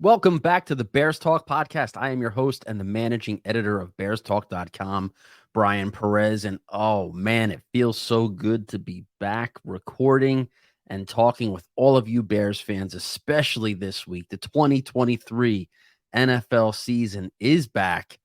Welcome back to the Bears Talk podcast. I am your host and the managing editor of bearstalk.com, Bryan Perez. And oh man, it feels so good to be back recording and talking with all of you Bears fans, especially this week. The 2023 NFL season is back.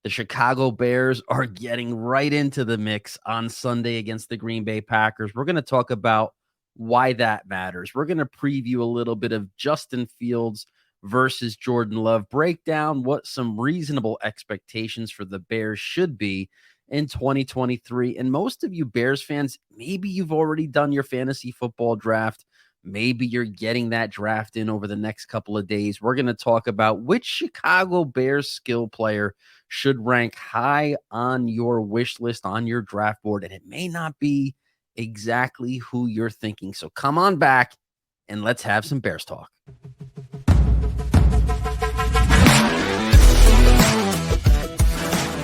The Chicago Bears are getting right into the mix on Sunday against the Green Bay Packers. We're going to talk about why that matters. We're going to preview a little bit of Justin Fields versus Jordan Love, break down what some reasonable expectations for the Bears should be in 2023. And most of you Bears fans, maybe you've already done your fantasy football draft. Maybe you're getting that draft in over the next couple of days. We're going to talk about which Chicago Bears skill player should rank high on your wish list, on your draft board, and it may not be exactly who you're thinking. So come on back and let's have some Bears talk.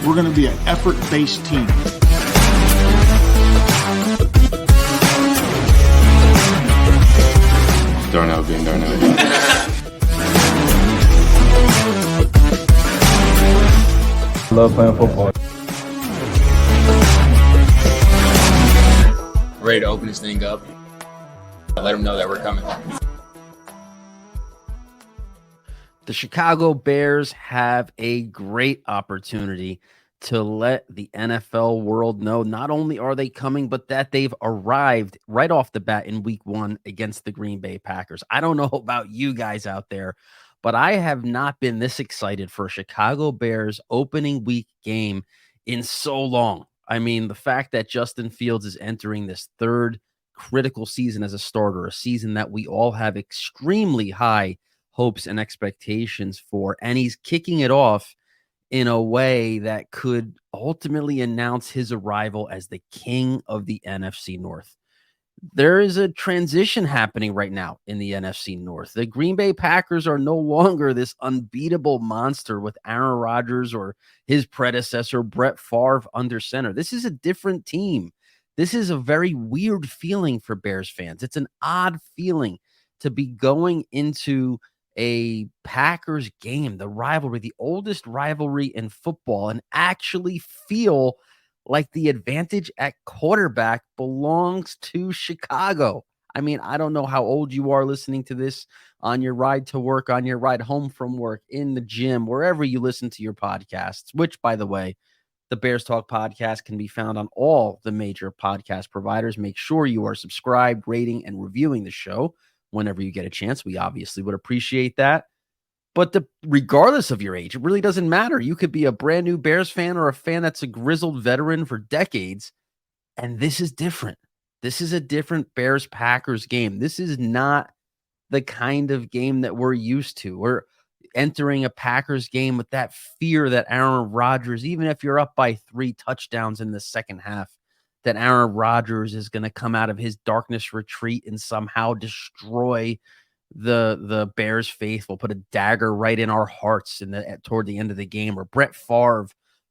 We're going to be an effort-based team. Darnell being Darnell. Love playing football. Ready to open this thing up. Let them know that we're coming. The Chicago Bears have a great opportunity to let the NFL world know not only are they coming, but that they've arrived right off the bat in week 1 against the Green Bay Packers. I don't know about you guys out there, but I have not been this excited for a Chicago Bears opening week game in so long. I mean, the fact that Justin Fields is entering this third critical season as a starter, a season that we all have extremely high hopes and expectations for, and he's kicking it off in a way that could ultimately announce his arrival as the king of the NFC North. There is a transition happening right now in the NFC North. The Green Bay Packers are no longer this unbeatable monster with Aaron Rodgers or his predecessor, Brett Favre, under center. This is a different team. This is a very weird feeling for Bears fans. It's an odd feeling to be going into a Packers game, the rivalry, the oldest rivalry in football, and actually feel like the advantage at quarterback belongs to Chicago. I mean, I don't know how old you are listening to this on your ride to work, on your ride home from work, in the gym, wherever you listen to your podcasts, which, by the way, the Bears Talk podcast can be found on all the major podcast providers. Make sure you are subscribed, rating, and reviewing the show whenever you get a chance. We obviously would appreciate that. But regardless of your age, it really doesn't matter. You could be a brand new Bears fan or a fan that's a grizzled veteran for decades. And this is different. This is a different Bears-Packers game. This is not the kind of game that we're used to. We're entering a Packers game with that fear that Aaron Rodgers, even if you're up by 3 touchdowns in the second half, that Aaron Rodgers is going to come out of his darkness retreat and somehow destroy the Bears faithful, put a dagger right in our hearts toward the end of the game, or Brett Favre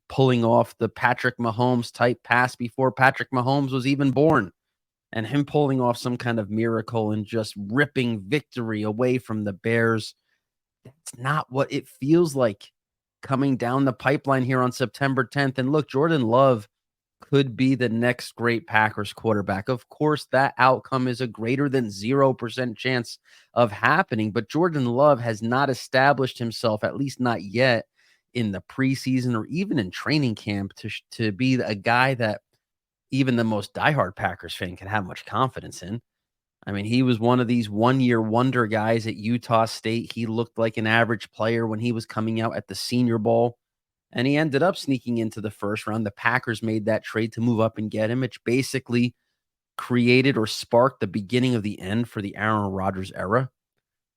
pulling off the Patrick Mahomes type pass before Patrick Mahomes was even born, and him pulling off some kind of miracle and just ripping victory away from the Bears. That's not what it feels like coming down the pipeline here on September 10th. And look, Jordan Love could be the next great Packers quarterback. Of course, that outcome is a greater than 0% chance of happening, but Jordan Love has not established himself, at least not yet, in the preseason or even in training camp to be a guy that even the most diehard Packers fan can have much confidence in. I mean, he was one of these one-year wonder guys at Utah State. He looked like an average player when he was coming out at the Senior Bowl, and he ended up sneaking into the first round. The Packers made that trade to move up and get him, which basically created or sparked the beginning of the end for the Aaron Rodgers era.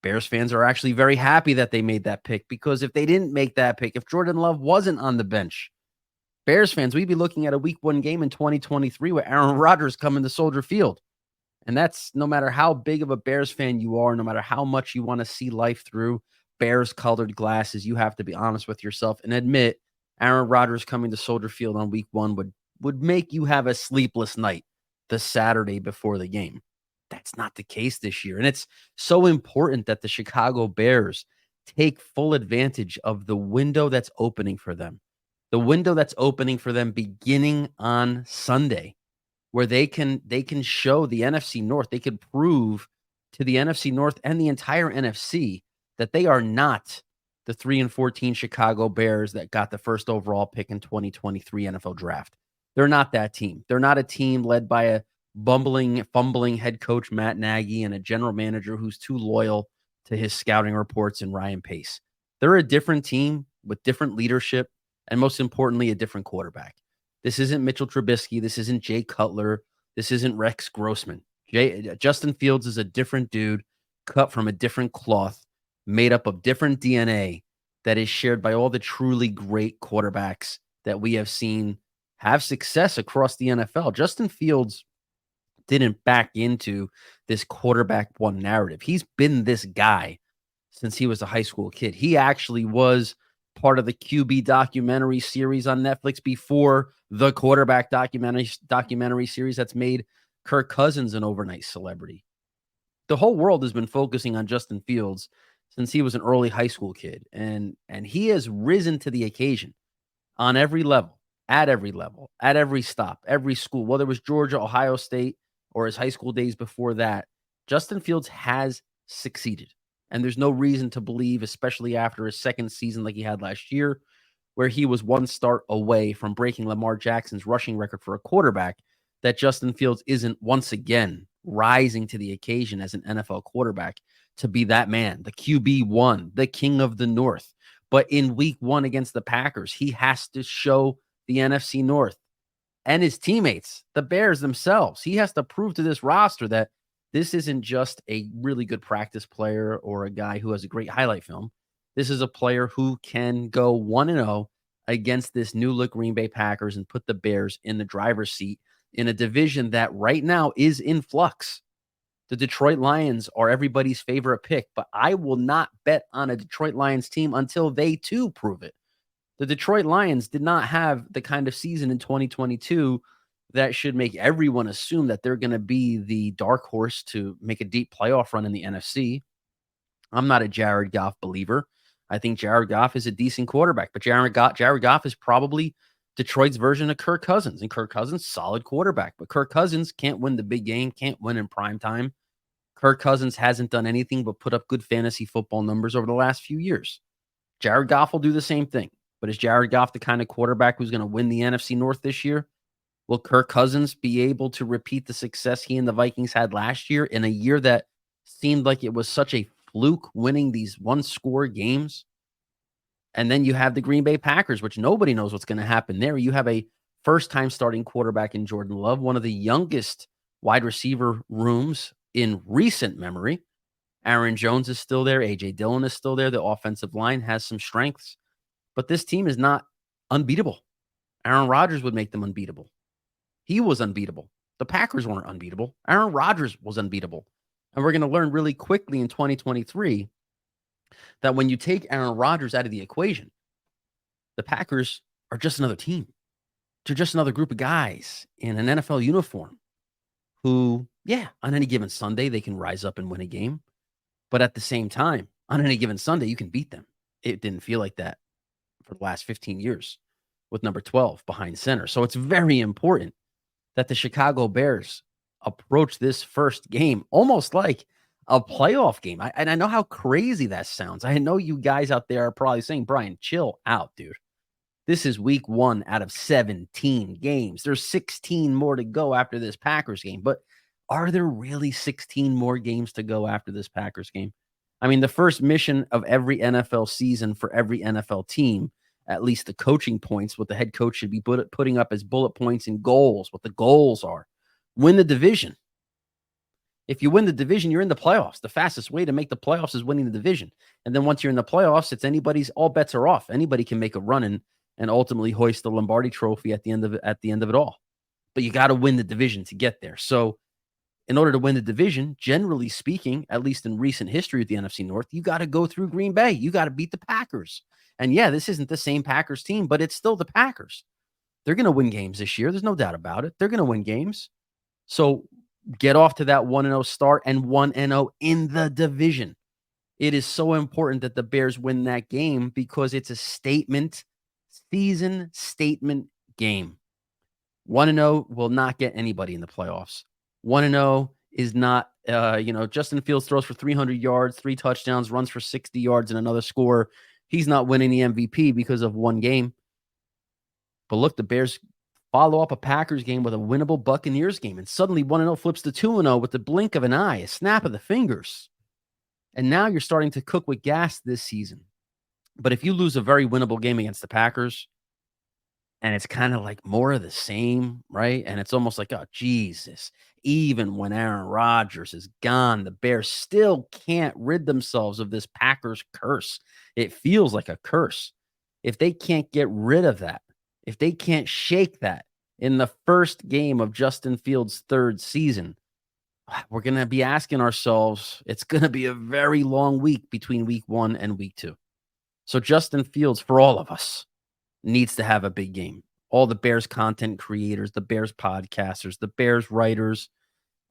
Bears fans are actually very happy that they made that pick, because if they didn't make that pick, if Jordan Love wasn't on the bench, Bears fans, we'd be looking at a week 1 game in 2023 with Aaron Rodgers coming to Soldier Field. And that's no matter how big of a Bears fan you are, no matter how much you want to see life through Bears-colored glasses, you have to be honest with yourself and admit Aaron Rodgers coming to Soldier Field on week 1 would make you have a sleepless night the Saturday before the game. That's not the case this year. And it's so important that the Chicago Bears take full advantage of the window that's opening for them. The window that's opening for them beginning on Sunday, where they can show the NFC North, they could prove to the NFC North and the entire NFC that they are not the 3-14 Chicago Bears that got the first overall pick in 2023 NFL draft. They're not that team. They're not a team led by a fumbling head coach Matt Nagy and a general manager who's too loyal to his scouting reports and Ryan Pace. They're a different team with different leadership and most importantly, a different quarterback. This isn't Mitchell Trubisky. This isn't Jay Cutler. This isn't Rex Grossman. Justin Fields is a different dude, cut from a different cloth, made up of different DNA that is shared by all the truly great quarterbacks that we have seen have success across the NFL. Justin Fields didn't back into this quarterback one narrative. He's been this guy since he was a high school kid. He actually was part of the QB documentary series on Netflix before the quarterback documentary series that's made Kirk Cousins an overnight celebrity. The whole world has been focusing on Justin Fields since he was an early high school kid, and he has risen to the occasion on every level, at every stop, every school, whether it was Georgia, Ohio State, or his high school days before that. Justin Fields has succeeded. And there's no reason to believe, especially after his second season like he had last year, where he was one start away from breaking Lamar Jackson's rushing record for a quarterback, that Justin Fields isn't once again rising to the occasion as an NFL quarterback to be that man, the QB1, the king of the North. But in week one against the Packers, he has to show the NFC North and his teammates, the Bears themselves. He has to prove to this roster that this isn't just a really good practice player or a guy who has a great highlight film. This is a player who can go 1-0 against this new look Green Bay Packers and put the Bears in the driver's seat in a division that right now is in flux. The Detroit Lions are everybody's favorite pick, but I will not bet on a Detroit Lions team until they too prove it. The Detroit Lions did not have the kind of season in 2022 that should make everyone assume that they're going to be the dark horse to make a deep playoff run in the NFC. I'm not a Jared Goff believer. I think Jared Goff is a decent quarterback, but Jared Goff is probably Detroit's version of Kirk Cousins, and Kirk Cousins, solid quarterback, but Kirk Cousins can't win the big game, can't win in prime time. Kirk Cousins hasn't done anything but put up good fantasy football numbers over the last few years. Jared Goff will do the same thing, but is Jared Goff the kind of quarterback who's going to win the NFC North this year? Will Kirk Cousins be able to repeat the success he and the Vikings had last year in a year that seemed like it was such a fluke, winning these one-score games? And then you have the Green Bay Packers, which nobody knows what's going to happen there. You have a first-time starting quarterback in Jordan Love, one of the youngest wide receiver rooms in recent memory. Aaron Jones is still there. A.J. Dillon is still there. The offensive line has some strengths. But this team is not unbeatable. Aaron Rodgers would make them unbeatable. He was unbeatable. The Packers weren't unbeatable. Aaron Rodgers was unbeatable. And we're going to learn really quickly in 2023 that when you take Aaron Rodgers out of the equation, the Packers are just another team. They're just another group of guys in an NFL uniform who, yeah, on any given Sunday, they can rise up and win a game. But at the same time, on any given Sunday, you can beat them. It didn't feel like that for the last 15 years with number 12 behind center. So it's very important that the Chicago Bears approach this first game almost like a playoff game. And I know how crazy that sounds. I know you guys out there are probably saying, Brian, chill out, dude. This is week 1 out of 17 games. There's 16 more to go after this Packers game. But are there really 16 more games to go after this Packers game? I mean, the first mission of every NFL season for every NFL team, at least the coaching points, what the head coach should be putting up as bullet points and goals, what the goals are. Win the division. If you win the division, you're in the playoffs. The fastest way to make the playoffs is winning the division. And then once you're in the playoffs, it's all bets are off. Anybody can make a run and ultimately hoist the Lombardi trophy at the end of it all. But you got to win the division to get there. So in order to win the division, generally speaking, at least in recent history of the NFC North, you got to go through Green Bay. You got to beat the Packers. And yeah, this isn't the same Packers team, but it's still the Packers. They're going to win games this year. There's no doubt about it. They're going to win games. So get off to that 1-0 start and 1-0 in the division. It is so important that the Bears win that game because it's a season statement game. 1-0 will not get anybody in the playoffs. 1-0 is not, Justin Fields throws for 300 yards, 3 touchdowns, runs for 60 yards, and another score. He's not winning the MVP because of one game. But look, the Bears follow up a Packers game with a winnable Buccaneers game, and suddenly 1-0 flips to 2-0 with the blink of an eye, a snap of the fingers. And now you're starting to cook with gas this season. But if you lose a very winnable game against the Packers, and it's kind of like more of the same, right? And it's almost like, oh, Jesus, even when Aaron Rodgers is gone, the Bears still can't rid themselves of this Packers curse. It feels like a curse. If they can't get rid of that, if they can't shake that in the first game of Justin Fields' third season, we're going to be asking ourselves, it's going to be a very long week between week 1 and week 2. So Justin Fields, for all of us, needs to have a big game. All the Bears content creators, the Bears podcasters, the Bears writers,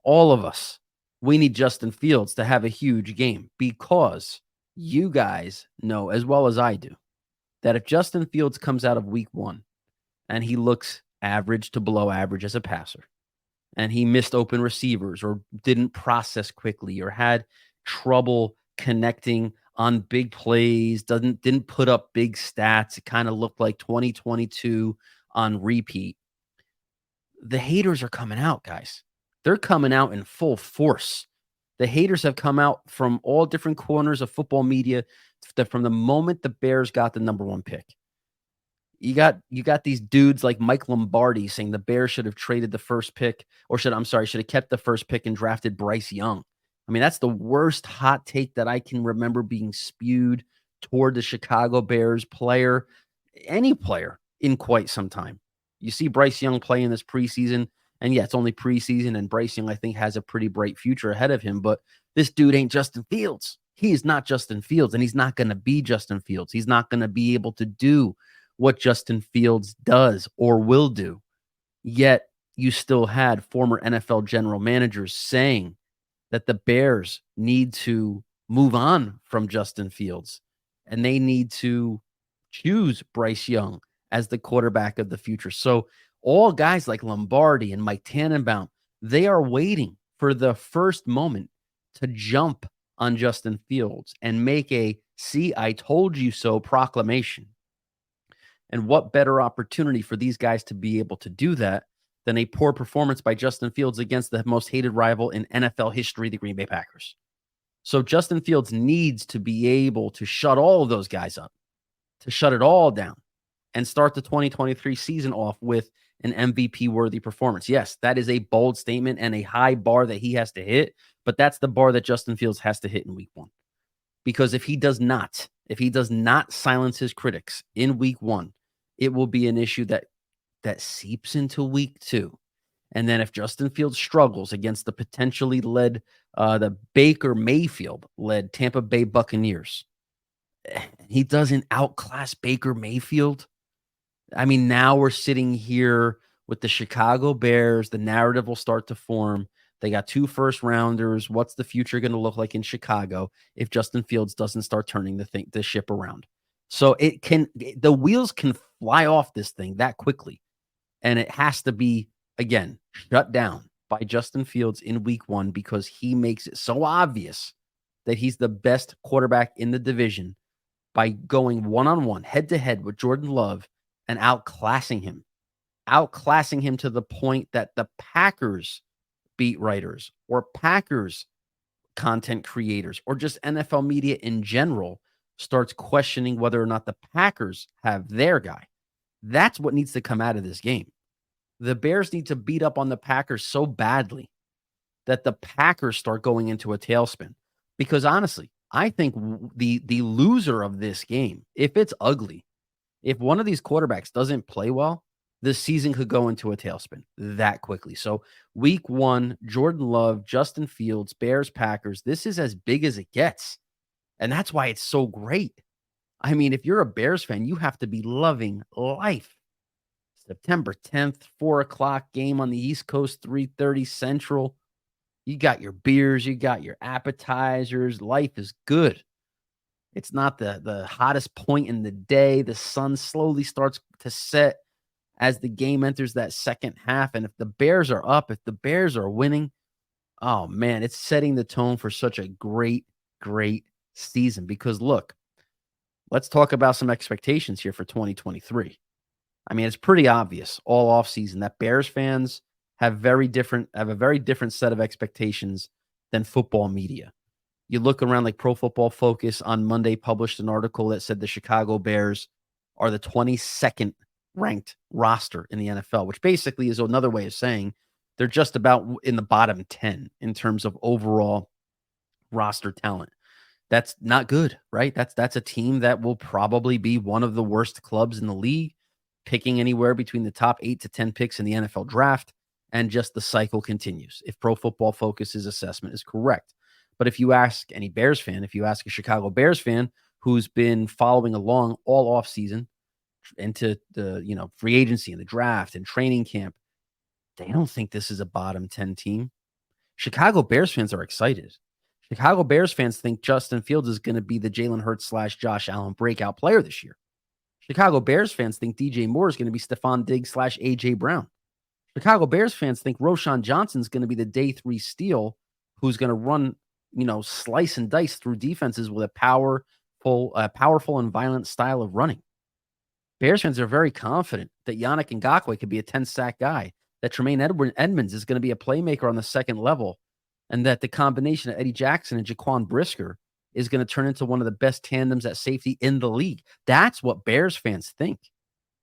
all of us, we need Justin Fields to have a huge game because you guys know as well as I do that if Justin Fields comes out of week 1 and he looks average to below average as a passer, and he missed open receivers or didn't process quickly or had trouble connecting on big plays, didn't put up big stats. It kind of looked like 2022 on repeat. The haters are coming out, guys. They're coming out in full force. The haters have come out from all different corners of football media from the moment the Bears got the number 1 pick. You got these dudes like Mike Lombardi saying the Bears should have traded the first pick, or should have kept the first pick and drafted Bryce Young. I mean, that's the worst hot take that I can remember being spewed toward the Chicago Bears player, any player, in quite some time. You see Bryce Young play in this preseason, and yeah, it's only preseason, and Bryce Young, I think, has a pretty bright future ahead of him, but this dude ain't Justin Fields. He is not Justin Fields, and he's not going to be Justin Fields. He's not going to be able to do what Justin Fields does or will do. Yet you still had former NFL general managers saying that the Bears need to move on from Justin Fields and they need to choose Bryce Young as the quarterback of the future. So all guys like Lombardi and Mike Tannenbaum, they are waiting for the first moment to jump on Justin Fields and make a "see, I told you so" proclamation. And what better opportunity for these guys to be able to do that than a poor performance by Justin Fields against the most hated rival in NFL history, the Green Bay Packers. So Justin Fields needs to be able to shut all of those guys up, to shut it all down, and start the 2023 season off with an MVP-worthy performance. Yes, that is a bold statement and a high bar that he has to hit, but that's the bar that Justin Fields has to hit in week 1. Because if he does not silence his critics in week 1, it will be an issue that seeps into week 2. And then if Justin Fields struggles against the potentially the Baker Mayfield-led Tampa Bay Buccaneers, he doesn't outclass Baker Mayfield. I mean, now we're sitting here with the Chicago Bears. The narrative will start to form. They got 2 first-rounders. What's the future going to look like in Chicago if Justin Fields doesn't start turning the ship around? So the wheels can fly off this thing that quickly. And it has to be, again, shut down by Justin Fields in week 1 because he makes it so obvious that he's the best quarterback in the division by going one-on-one, head-to-head with Jordan Love and outclassing him to the point that the Packers beat writers or Packers content creators or just NFL media in general starts questioning whether or not the Packers have their guy. That's what needs to come out of this game. The Bears need to beat up on the Packers so badly that the Packers start going into a tailspin. Because honestly, I think the loser of this game, if it's ugly, if one of these quarterbacks doesn't play well, this season could go into a tailspin that quickly. So week 1, Jordan Love, Justin Fields, Bears, Packers, this is as big as it gets. And that's why it's so great. I mean, if you're a Bears fan, you have to be loving life. September 10th, 4 o'clock game on the East Coast, 3:30 Central. You got your beers, you got your appetizers. Life is good. It's not the hottest point in the day. The sun slowly starts to set as the game enters that second half. And if the Bears are up, if the Bears are winning, oh man, it's setting the tone for such a great, great season. Because look, let's talk about some expectations here for 2023. I mean, it's pretty obvious all offseason that Bears fans have a very different set of expectations than football media. You look around, like Pro Football Focus on Monday published an article that said the Chicago Bears are the 22nd ranked roster in the NFL, which basically is another way of saying they're just about in the bottom 10 in terms of overall roster talent. That's not good, right? That's a team that will probably be one of the worst clubs in the league, picking anywhere between the top 8 to 10 picks in the NFL draft, and just the cycle continues if Pro Football Focus's assessment is correct. But if you ask any Bears fan, if you ask a Chicago Bears fan who's been following along all offseason into the, free agency and the draft and training camp, they don't think this is a bottom 10 team. Chicago Bears fans are excited. Chicago Bears fans think Justin Fields is going to be the Jalen Hurts / Josh Allen breakout player this year. Chicago Bears fans think DJ Moore is going to be Stephon Diggs / AJ Brown. Chicago Bears fans think Roshan Johnson is going to be the day 3 steal who's going to run, slice and dice through defenses with a powerful and violent style of running. Bears fans are very confident that Yannick Ngakoue could be a 10-sack guy, that Tremaine Edmonds is going to be a playmaker on the second level, and that the combination of Eddie Jackson and Jaquan Brisker is going to turn into one of the best tandems at safety in the league. That's what Bears fans think.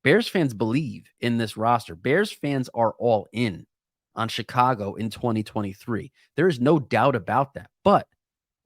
Bears fans believe in this roster. Bears fans are all in on Chicago in 2023. There is no doubt about that. But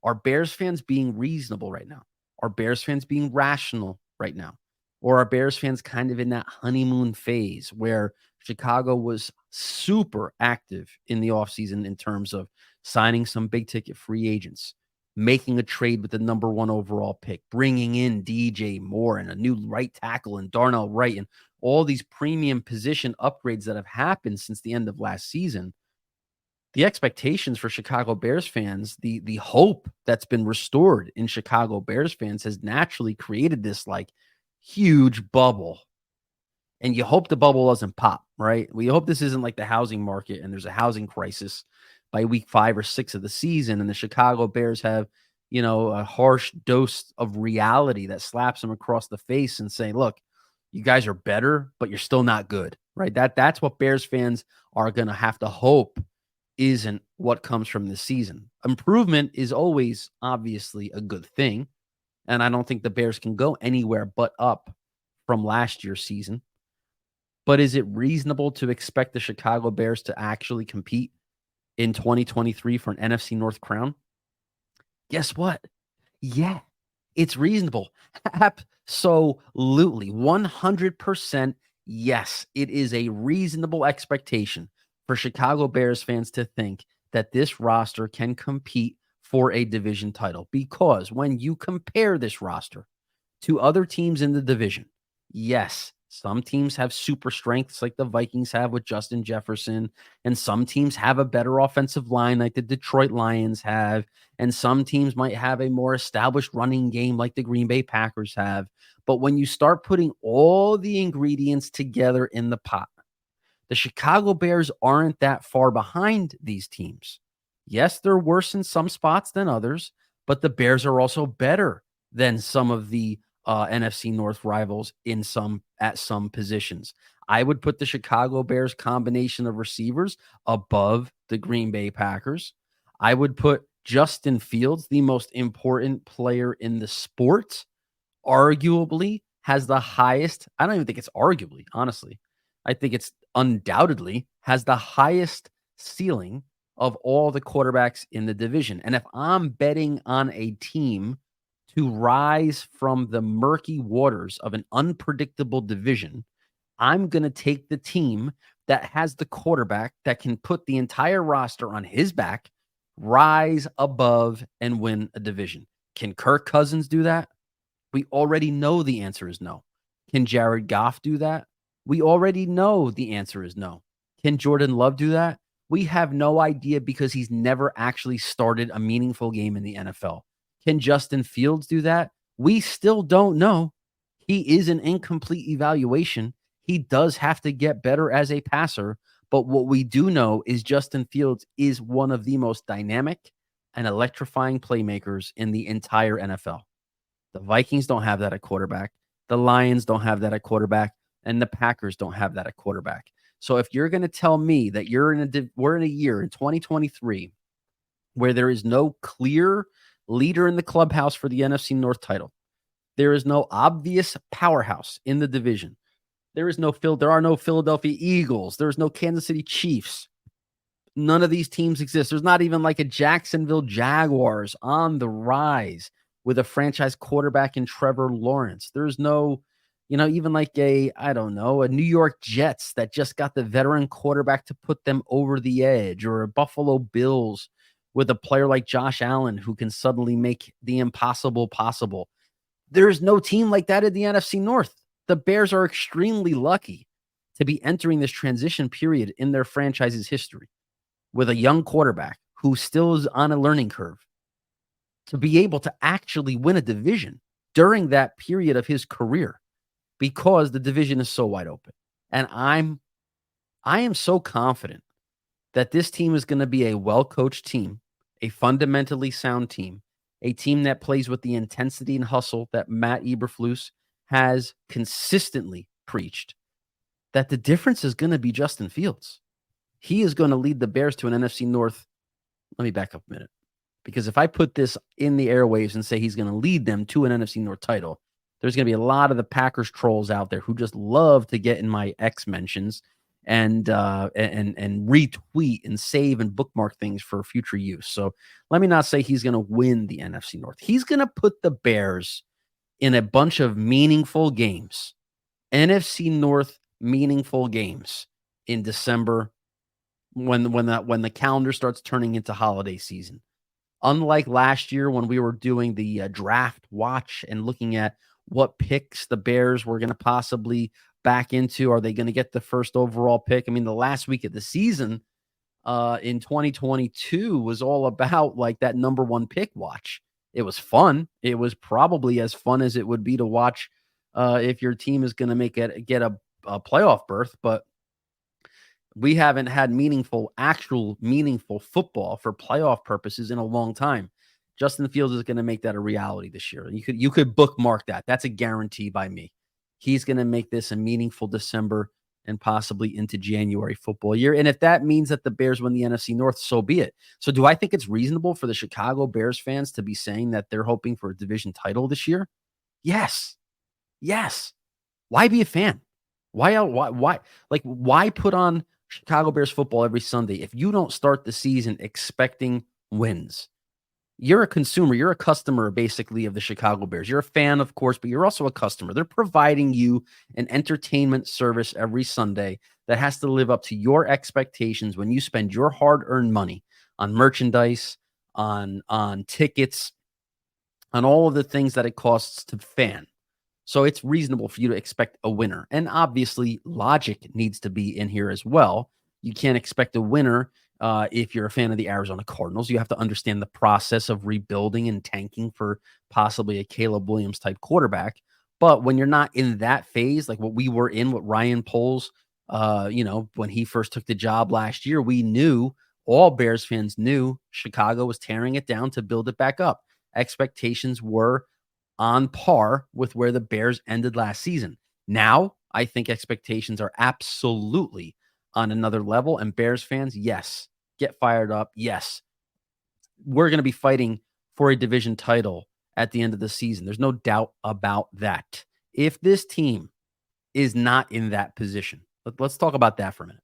are Bears fans being reasonable right now? Are Bears fans being rational right now? Or are Bears fans kind of in that honeymoon phase where Chicago was super active in the offseason in terms of signing some big ticket free agents, making a trade with the number 1 overall pick, bringing in DJ Moore and a new right tackle and Darnell Wright and all these premium position upgrades that have happened since the end of last season? The expectations for Chicago Bears fans, the hope that's been restored in Chicago Bears fans has naturally created this huge bubble. And you hope the bubble doesn't pop, right? We hope this isn't like the housing market and there's a housing crisis by week 5 or 6 of the season, and the Chicago Bears have, a harsh dose of reality that slaps them across the face and say, look, you guys are better, but you're still not good, right? That's what Bears fans are going to have to hope isn't what comes from this season. Improvement is always obviously a good thing, and I don't think the Bears can go anywhere but up from last year's season. But is it reasonable to expect the Chicago Bears to actually compete in 2023 for an NFC North crown? Guess what? Yeah, it's reasonable. Absolutely. 100% yes. It is a reasonable expectation for Chicago Bears fans to think that this roster can compete for a division title, because when you compare this roster to other teams in the division, yes, some teams have super strengths like the Vikings have with Justin Jefferson, and some teams have a better offensive line like the Detroit Lions have, and some teams might have a more established running game like the Green Bay Packers have. But when you start putting all the ingredients together in the pot, the Chicago Bears aren't that far behind these teams. Yes, they're worse in some spots than others, but the Bears are also better than some of the NFC North rivals at some positions. I would put the Chicago Bears combination of receivers above the Green Bay Packers. I would put Justin Fields, the most important player in the sport, arguably has the highest. I don't even think it's arguably, honestly. I think it's undoubtedly has the highest ceiling of all the quarterbacks in the division. And if I'm betting on a team to rise from the murky waters of an unpredictable division, I'm going to take the team that has the quarterback that can put the entire roster on his back, rise above, and win a division. Can Kirk Cousins do that? We already know the answer is no. Can Jared Goff do that? We already know the answer is no. Can Jordan Love do that? We have no idea because he's never actually started a meaningful game in the NFL. Can Justin Fields do that? We still don't know. He is an incomplete evaluation. He does have to get better as a passer. But what we do know is Justin Fields is one of the most dynamic and electrifying playmakers in the entire NFL. The Vikings don't have that at quarterback. The Lions don't have that at quarterback. And the Packers don't have that at quarterback. So if you're going to tell me that we're in a year in 2023 where there is no clear leader in the clubhouse for the NFC North title, there is no obvious powerhouse in the division. There are no Philadelphia Eagles. There's no Kansas City Chiefs. None of these teams exist. There's not even like a Jacksonville Jaguars on the rise with a franchise quarterback in Trevor Lawrence. There's no, even like a New York Jets that just got the veteran quarterback to put them over the edge, or a Buffalo Bills with a player like Josh Allen who can suddenly make the impossible possible. There's no team like that in the NFC North. The Bears are extremely lucky to be entering this transition period in their franchise's history with a young quarterback who still is on a learning curve to be able to actually win a division during that period of his career, because the division is so wide open. And I am so confident that this team is going to be a well-coached team, a fundamentally sound team, a team that plays with the intensity and hustle that Matt Eberflus has consistently preached, that the difference is going to be Justin Fields. He is going to lead the Bears to an NFC North. Let me back up a minute, because if I put this in the airwaves and say he's going to lead them to an NFC North title, there's going to be a lot of the Packers trolls out there who just love to get in my X mentions and retweet and save and bookmark things for future use. So let me not say he's going to win the NFC North. He's going to put the Bears in a bunch of meaningful games, NFC North meaningful games in December, when the calendar starts turning into holiday season. Unlike last year when we were doing the draft watch and looking at what picks the Bears were going to possibly back into. Are they going to get the first overall pick? I mean, the last week of the season in 2022 was all about like that number one pick watch. It was fun. It was probably as fun as it would be to watch if your team is going to get a playoff berth. But we haven't had actual meaningful football for playoff purposes in a long time. Justin Fields is going to make that a reality this year. You could bookmark that. That's a guarantee by me. He's going to make this a meaningful December and possibly into January football year. And if that means that the Bears win the NFC North, so be it. So do I think it's reasonable for the Chicago Bears fans to be saying that they're hoping for a division title this year? Yes. Yes. Why be a fan? Why put on Chicago Bears football every Sunday if you don't start the season expecting wins? You're a consumer. You're a customer, basically, of the Chicago Bears. You're a fan, of course, but you're also a customer. They're providing you an entertainment service every Sunday that has to live up to your expectations when you spend your hard-earned money on merchandise, on tickets, on all of the things that it costs to fan. So it's reasonable for you to expect a winner. And obviously, logic needs to be in here as well. You can't expect a winner if you're a fan of the Arizona Cardinals. You have to understand the process of rebuilding and tanking for possibly a Caleb Williams type quarterback. But when you're not in that phase, like what we were in with Ryan Poles, when he first took the job last year, we knew, all Bears fans knew, Chicago was tearing it down to build it back up. Expectations were on par with where the Bears ended last season. Now, I think expectations are absolutely on another level. And Bears fans, yes, get fired up. Yes, we're going to be fighting for a division title at the end of the season. There's no doubt about that. If this team is not in that position, let's talk about that for a minute.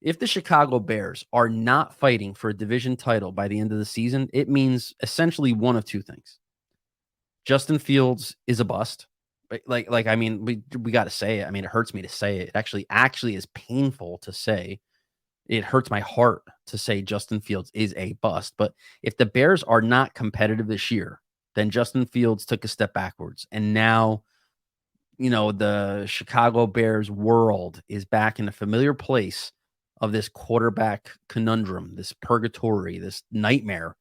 If the Chicago Bears are not fighting for a division title by the end of the season, it means essentially one of two things. Justin Fields is a bust. We got to say it. I mean, it hurts me to say it. It actually is painful to say. It hurts my heart to say Justin Fields is a bust. But if the Bears are not competitive this year, then Justin Fields took a step backwards. And now, the Chicago Bears world is back in a familiar place of this quarterback conundrum, this purgatory, this nightmare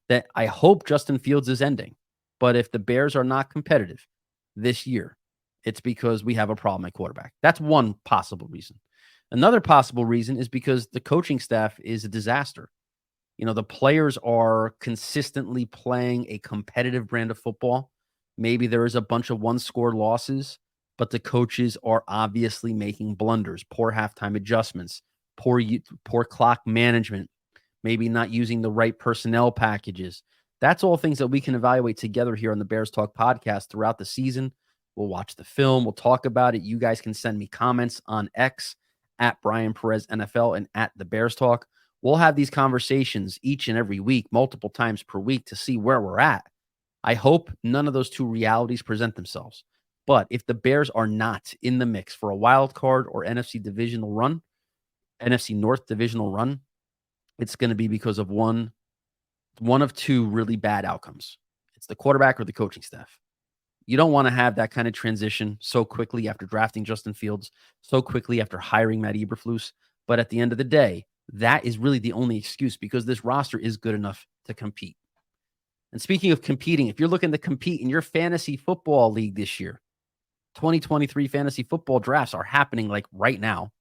that I hope Justin Fields is ending. But if the Bears are not competitive this year, it's because we have a problem at quarterback. That's one possible reason. Another possible reason is because the coaching staff is a disaster. The players are consistently playing a competitive brand of football. Maybe there is a bunch of one-score losses, but the coaches are obviously making blunders, poor halftime adjustments, poor clock management, maybe not using the right personnel packages. That's all things that we can evaluate together here on the Bears Talk podcast throughout the season. We'll watch the film. We'll talk about it. You guys can send me comments on X at Bryan Perez NFL and at the Bears Talk. We'll have these conversations each and every week, multiple times per week to see where we're at. I hope none of those two realities present themselves. But if the Bears are not in the mix for a wild card or NFC North divisional run, it's going to be because of one of two really bad outcomes. It's the quarterback or the coaching staff. You don't want to have that kind of transition so quickly after drafting Justin Fields, so quickly after hiring Matt Eberflus. But at the end of the day, that is really the only excuse because this roster is good enough to compete. And speaking of competing, if you're looking to compete in your fantasy football league this year, 2023 fantasy football drafts are happening like right now.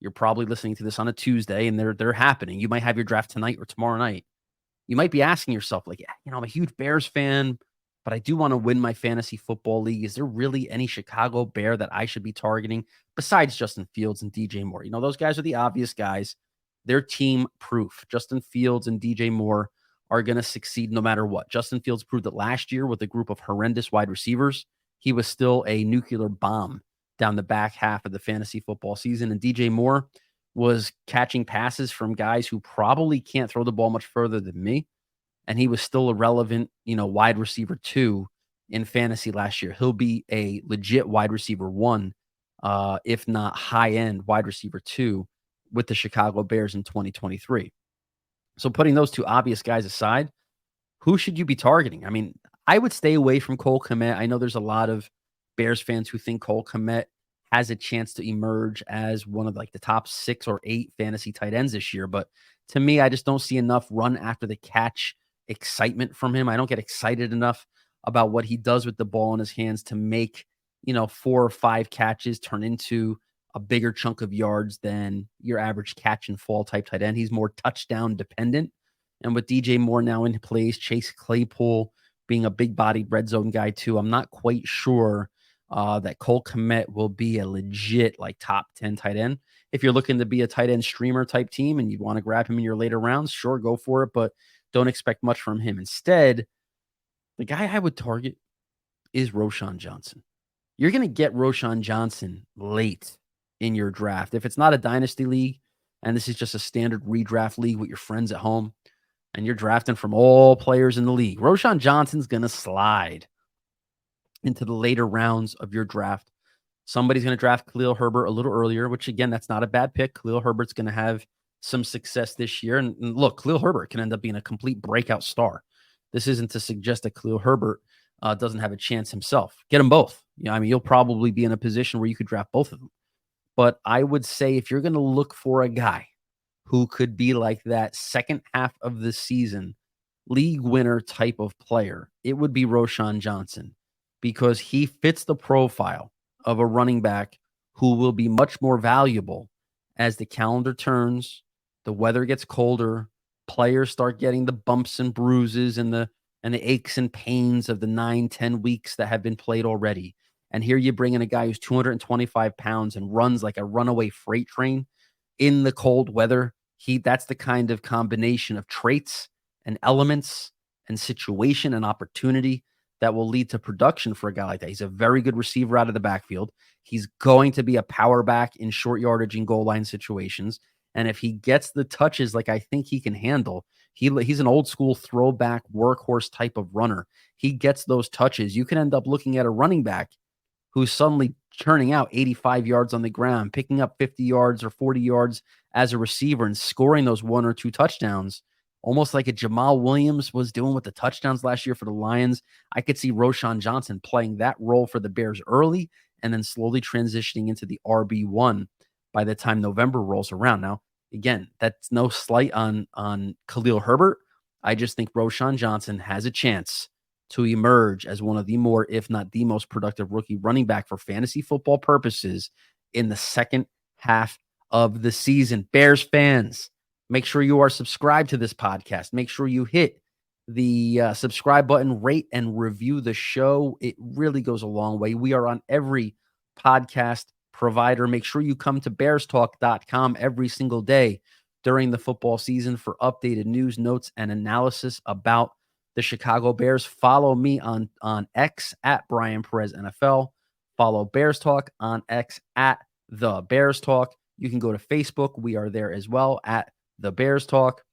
You're probably listening to this on a Tuesday and they're happening. You might have your draft tonight or tomorrow night. You might be asking yourself, like, I'm a huge Bears fan, but I do want to win my fantasy football league. Is there really any Chicago Bear that I should be targeting besides Justin Fields and DJ Moore? Those guys are the obvious guys. They're team proof. Justin Fields and DJ Moore are going to succeed no matter what. Justin Fields proved it last year with a group of horrendous wide receivers. He was still a nuclear bomb down the back half of the fantasy football season. And DJ Moore was catching passes from guys who probably can't throw the ball much further than me. And he was still a relevant, wide receiver 2 in fantasy last year. He'll be a legit wide receiver 1, if not high-end wide receiver 2 with the Chicago Bears in 2023. So putting those two obvious guys aside, who should you be targeting? I mean, I would stay away from Cole Kmet. I know there's a lot of Bears fans who think Cole Kmet has a chance to emerge as one of like the top 6 or 8 fantasy tight ends this year. But to me, I just don't see enough run after the catch excitement from him. I don't get excited enough about what he does with the ball in his hands to make, 4 or 5 catches turn into a bigger chunk of yards than your average catch and fall type tight end. He's more touchdown dependent. And with DJ Moore now in place, Chase Claypool being a big bodied red zone guy too, I'm not quite sure that Cole Kmet will be a legit like top 10 tight end. If you're looking to be a tight end streamer type team and you want to grab him in your later rounds, sure, go for it, but don't expect much from him. Instead, the guy I would target is Roschon Johnson. You're going to get Roschon Johnson late in your draft. If it's not a dynasty league and this is just a standard redraft league with your friends at home and you're drafting from all players in the league, Roschon Johnson's going to slide into the later rounds of your draft. Somebody's going to draft Khalil Herbert a little earlier, which again, that's not a bad pick. Khalil Herbert's going to have some success this year. And look, Khalil Herbert can end up being a complete breakout star. This isn't to suggest that Khalil Herbert doesn't have a chance himself. Get them both. You'll probably be in a position where you could draft both of them. But I would say if you're going to look for a guy who could be like that second half of the season league winner type of player, it would be Roschon Johnson because he fits the profile of a running back who will be much more valuable as the calendar turns, the weather gets colder, players start getting the bumps and bruises and the aches and pains of the 9-10 weeks that have been played already. And here you bring in a guy who's 225 pounds and runs like a runaway freight train in the cold weather. That's the kind of combination of traits and elements and situation and opportunity that will lead to production for a guy like that. He's a very good receiver out of the backfield. He's going to be a power back in short yardage and goal line situations. And if he gets the touches like I think he can handle, he's an old school throwback workhorse type of runner. He gets those touches. You can end up looking at a running back who's suddenly churning out 85 yards on the ground, picking up 50 yards or 40 yards as a receiver and scoring those 1 or 2 touchdowns, almost like a Jamal Williams was doing with the touchdowns last year for the Lions. I could see Roschon Johnson playing that role for the Bears early and then slowly transitioning into the RB1 by the time November rolls around. Now, again, that's no slight on Khalil Herbert. I just think Roschon Johnson has a chance to emerge as one of the more, if not the most productive rookie running back for fantasy football purposes in the second half of the season. Bears fans, make sure you are subscribed to this podcast. Make sure you hit the subscribe button, rate and review the show. It really goes a long way. We are on every podcast provider. Make sure you come to bearstalk.com every single day during the football season for updated news, notes, and analysis about the Chicago Bears. Follow me on X at Bryan Perez NFL. Follow Bears Talk on X at The Bears Talk. You can go to Facebook. We are there as well at The Bears Talk.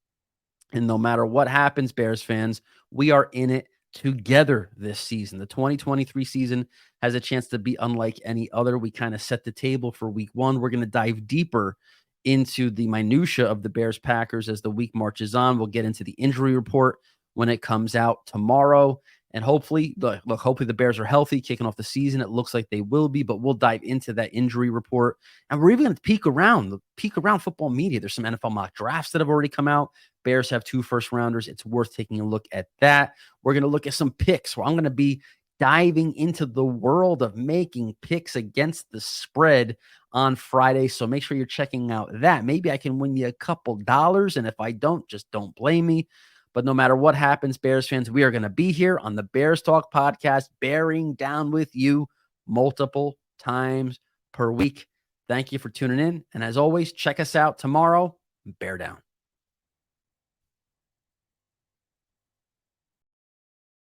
And no matter what happens, Bears fans, we are in it together this season. The 2023 season has a chance to be unlike any other. We kind of set the table for week one. We're going to dive deeper into the minutia of the Bears Packers as the week marches on. We'll get into the injury report when it comes out tomorrow. And hopefully, hopefully the Bears are healthy kicking off the season. It looks like they will be, but we'll dive into that injury report. And we're even going to peek around football media. There's some NFL mock drafts that have already come out. Bears have 2 first-rounders. It's worth taking a look at that. We're going to look at some picks where I'm going to be diving into the world of making picks against the spread on Friday. So make sure you're checking out that. Maybe I can win you a couple dollars. And if I don't, just don't blame me. But no matter what happens, Bears fans, we are going to be here on the Bears Talk podcast, bearing down with you multiple times per week. Thank you for tuning in. And as always, check us out tomorrow. Bear down.